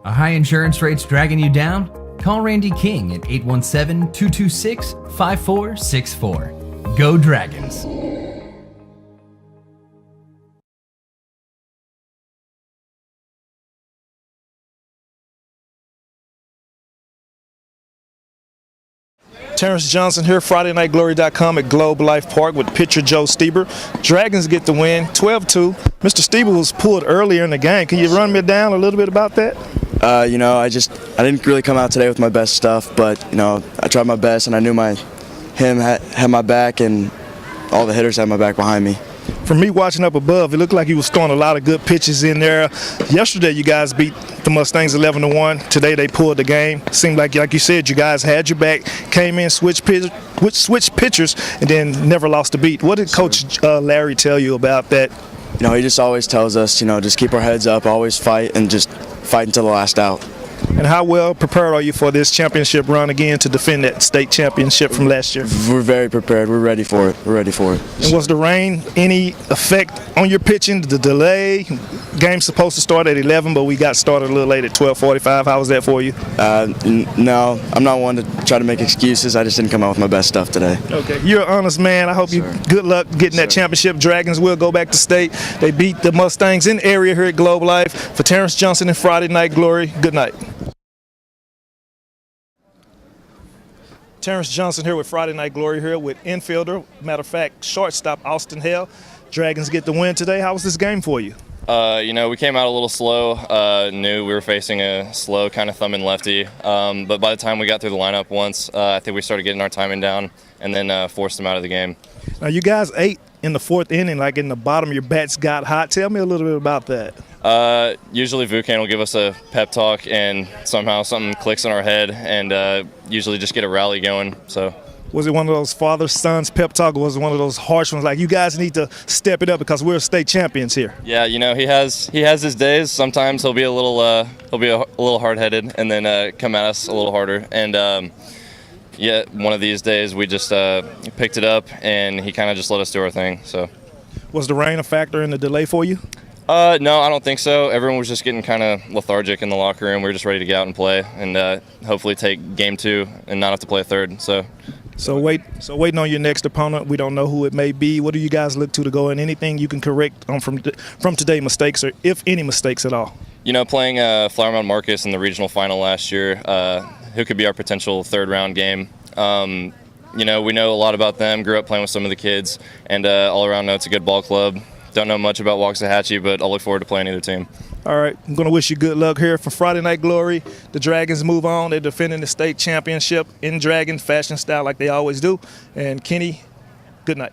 Are high insurance rates dragging you down? Call Randy King at 817-226-5464. Go Dragons! Terrence Johnson here, FridayNightGlory.com at Globe Life Park with pitcher Joe Stieber. Dragons get the win, 12-2. Mr. Stieber was pulled earlier in the game. Can you run me down a little bit about that? I didn't really come out today with my best stuff, but I tried my best, and I knew him had my back, and all the hitters had my back behind me. From me watching up above, it looked like he was throwing a lot of good pitches in there. Yesterday, you guys beat the Mustangs 11-1. Today, they pulled the game. Seemed like you said, you guys had your back, came in, switched pitchers, and then never lost a beat. What did Coach Larry tell you about that? He just always tells us, just keep our heads up, always fight, and just fight until the last out. And how well prepared are you for this championship run again to defend that state championship from last year? We're very prepared. We're ready for it. And was the rain any effect on your pitching? The delay? Game's supposed to start at 11, but we got started a little late at 12:45. How was that for you? No, I'm not one to try to make excuses. I just didn't come out with my best stuff today. Okay, you're an honest man. I hope good luck getting that championship. Dragons will go back to state. They beat the Mustangs in the area here at Globe Life. For Terrence Johnson and Friday Night Glory, good night. Terrence Johnson here with Friday Night Glory here with infielder, matter of fact, shortstop Austin Hale. Dragons get the win today. How was this game for you? We came out a little slow. Knew we were facing a slow kind of thumbing lefty. But by the time we got through the lineup once, I think we started getting our timing down and then forced them out of the game. Now, you guys ate in the fourth inning, like in the bottom, your bats got hot. Tell me a little bit about that. Usually Vukan will give us a pep talk and somehow something clicks in our head and usually just get a rally going. So. Was it one of those father-son's pep talk, or was it one of those harsh ones like, you guys need to step it up because we're state champions here? Yeah, he has his days. Sometimes he'll be a little hard-headed and then come at us a little harder. And one of these days we just picked it up and he kind of just let us do our thing. So. Was the rain a factor in the delay for you? No, I don't think so. Everyone was just getting kind of lethargic in the locker room. We were just ready to get out and play and hopefully take game 2 and not have to play a third. So waiting on your next opponent. We don't know who it may be. What do you guys look to go in? Anything you can correct from today's mistakes, or if any mistakes at all? Playing Flower Mound Marcus in the regional final last year, who could be our potential third-round game. We know a lot about them. Grew up playing with some of the kids, and all around know it's a good ball club. Don't know much about Waxahachie, but I'll look forward to playing either team. All right, I'm going to wish you good luck here for Friday Night Glory. The Dragons move on. They're defending the state championship in Dragon fashion style like they always do. And Kenny, good night.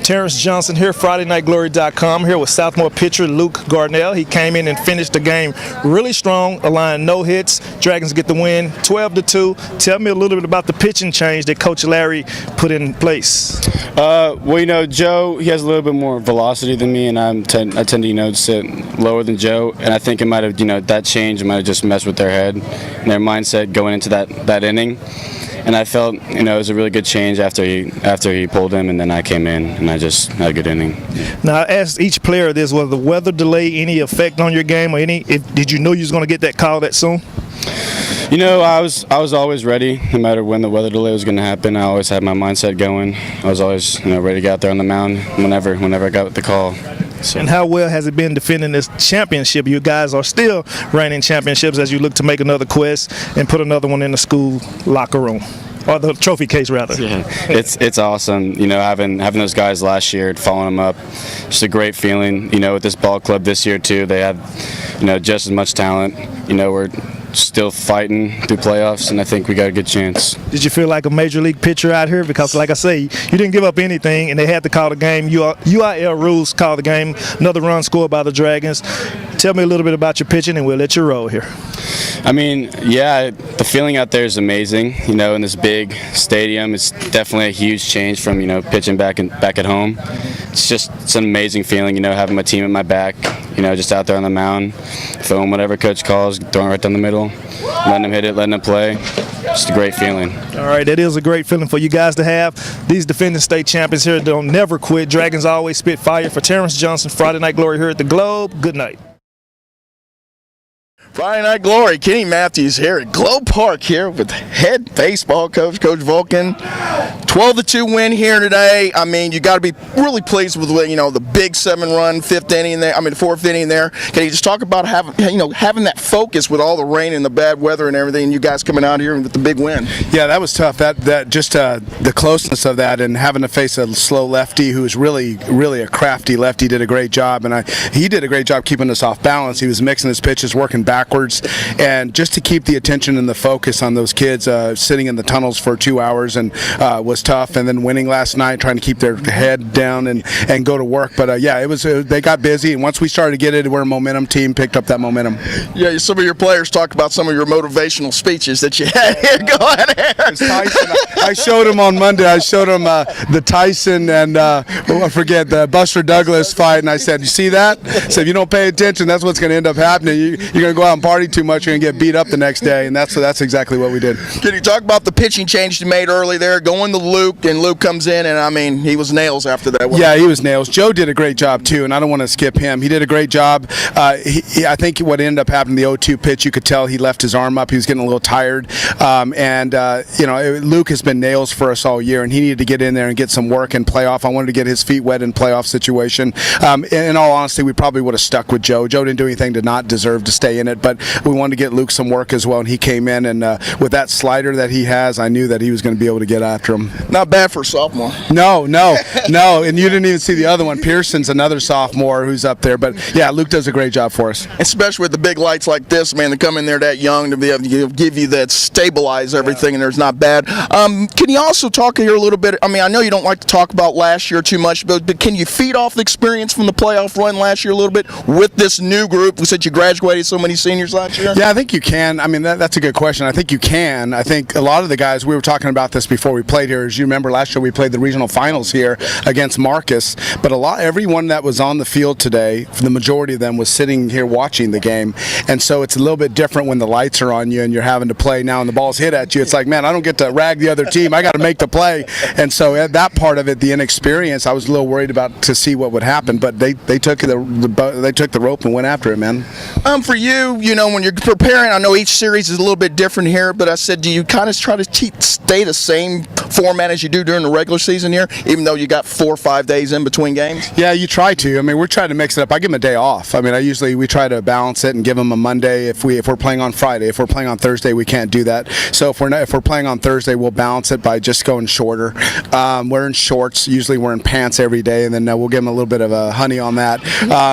Terrence Johnson here, FridayNightGlory.com, here with sophomore pitcher Luke Garnell. He came in and finished the game really strong, allowing no hits. Dragons get the win, 12-2. Tell me a little bit about the pitching change that Coach Larry put in place. Joe, he has a little bit more velocity than me, and I tend to, sit lower than Joe. And I think it might have, that change might have just messed with their head and their mindset going into that inning. And I felt, it was a really good change after he pulled him, and then I came in and I just had a good inning. Now, I asked each player this: was the weather delay any effect on your game, or did you know you was going to get that call that soon? I was always ready, no matter when the weather delay was going to happen. I always had my mindset going. I was always, ready to get out there on the mound whenever I got the call. So. And how well has it been defending this championship? You guys are still reigning championships as you look to make another quest and put another one in the school locker room. Or the trophy case, rather. Yeah, it's awesome. Having those guys last year, following them up, just a great feeling. With this ball club this year too, they have, just as much talent. We're still fighting through playoffs, and I think we got a good chance. Did you feel like a major league pitcher out here? Because, like I say, you didn't give up anything, and they had to call the game. UIL rules called the game. Another run scored by the Dragons. Tell me a little bit about your pitching, and we'll let you roll here. I mean, yeah, the feeling out there is amazing. You know, in this big stadium, it's definitely a huge change from pitching back at home. It's an amazing feeling. You know, having my team at my back. You know, just out there on the mound, throwing whatever coach calls, throwing right down the middle, letting them hit it, letting them play. Just a great feeling. All right, that is a great feeling for you guys to have. These defending state champions here don't never quit. Dragons always spit fire. For Terrence Johnson, Friday Night Glory here at the Globe. Good night. Friday Night Glory, Kenny Matthews here at Globe Park here with head baseball coach, Coach Vulcan. 12-2 win here today. I mean, you got to be really pleased with the big 7-run fourth inning there. Can you just talk about having that focus with all the rain and the bad weather and everything, and you guys coming out here with the big win? Yeah, that was tough. That just the closeness of that, and having to face a slow lefty who's really a crafty lefty, did a great job, and he did a great job keeping us off balance. He was mixing his pitches, working backwards, and just to keep the attention and the focus on those kids sitting in the tunnels for 2 hours and was tough. And then winning last night, trying to keep their head down and go to work. But yeah, it was they got busy, and once we started to get it, we're a momentum team, picked up that momentum. Yeah, some of your players talked about some of your motivational speeches that you had here. Go ahead. Tyson, I showed him on Monday. I showed him the Tyson and I forget the Buster Douglas fight, and I said, "You see that? So if you don't pay attention, that's what's going to end up happening. You're going to go out and party too much. You're going to get beat up the next day." And that's exactly what we did. Can you talk about the pitching change you made early there, going to Luke, and Luke comes in, and I mean, he was nails after that. Yeah, he was nails. Joe did a great job too, and I don't want to skip him. He did a great job. I think what ended up happening, the 0-2 pitch, you could tell he left his arm up. He was getting a little tired, Luke has been nails for us all year, and he needed to get in there and get some work and playoff. I wanted to get his feet wet in playoff situation. In all honesty, we probably would have stuck with Joe. Joe didn't do anything to not deserve to stay in it, but we wanted to get Luke some work as well, and he came in, and with that slider that he has, I knew that he was going to be able to get after him. Not bad for a sophomore. No, and you didn't even see the other one. Pearson's another sophomore who's up there, but yeah, Luke does a great job for us. Especially with the big lights like this, man, to come in there that young, to be able to give you that, stabilize everything, and there's not bad. Can you also talk here a little bit, I mean, I know you don't like to talk about last year too much, but can you feed off the experience from the playoff run last year a little bit with this new group, since you graduated so many seniors last year? Yeah, I think you can. I mean, that's a good question. I think you can. I think a lot of the guys, we were talking about this before we played here, as you remember last year we played the regional finals here against Marcus, but everyone that was on the field today, the majority of them was sitting here watching the game, and so it's a little bit different when the lights are on you and you're having to play now and the ball's hit at you. It's like, man, I don't get to rag the other team. I got to make the play. And so at that part of it, the inexperience, I was a little worried about to see what would happen, but they took the rope and went after it, man. For you, when you're preparing, I know each series is a little bit different here, but I said, do you kind of try to stay the same format as you do during the regular season here, even though you got 4 or 5 days in between games? Yeah, you try to. I mean, we're trying to mix it up. I give them a day off. I mean, we try to balance it and give them a Monday if we're playing on Friday. If we're playing on Thursday, we can't do that. So if we're playing on Thursday, we'll balance it by just going shorter. We're in shorts. Usually we're in pants every day, and then we'll give them a little bit of a honey on that.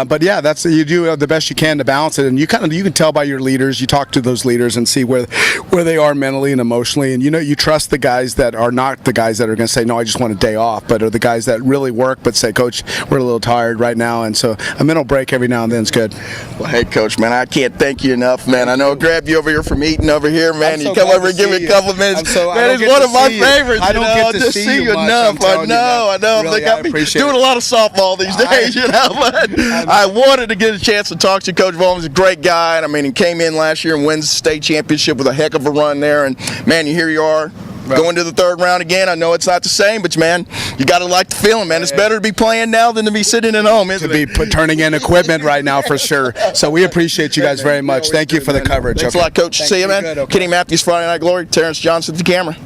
But yeah, you do the best you can to balance it, and you can tell by your leaders. You talk to those leaders and see where they are mentally and emotionally, and you trust the guys that are not the guys that are going to say, no, I just want a day off, but are the guys that really work but say, Coach, we're a little tired right now, and so a mental break every now and then is good. Well, hey, Coach, man, I can't thank you enough, man. I know I grabbed you over here from eating over here, man. You come over and give me a couple minutes. Man, it's one of my favorites. I don't get to see you enough. I know. Really, I appreciate doing a lot of softball these days, but I wanted to get a chance to talk to Coach Vaughn. He's a great guy, and I mean, he came in last year and wins the state championship with a heck of a run there, and man, here you are. Going to the third round again. I know it's not the same, but man, you got to like the feeling, man. It's better to be playing now than to be sitting at home, isn't it? To be turning in equipment right now for sure. So we appreciate you guys very much. Thank you for the coverage. Thanks a lot, Coach. See you, man. Kenny Matthews, Friday Night Glory. Terrence Johnson at the camera.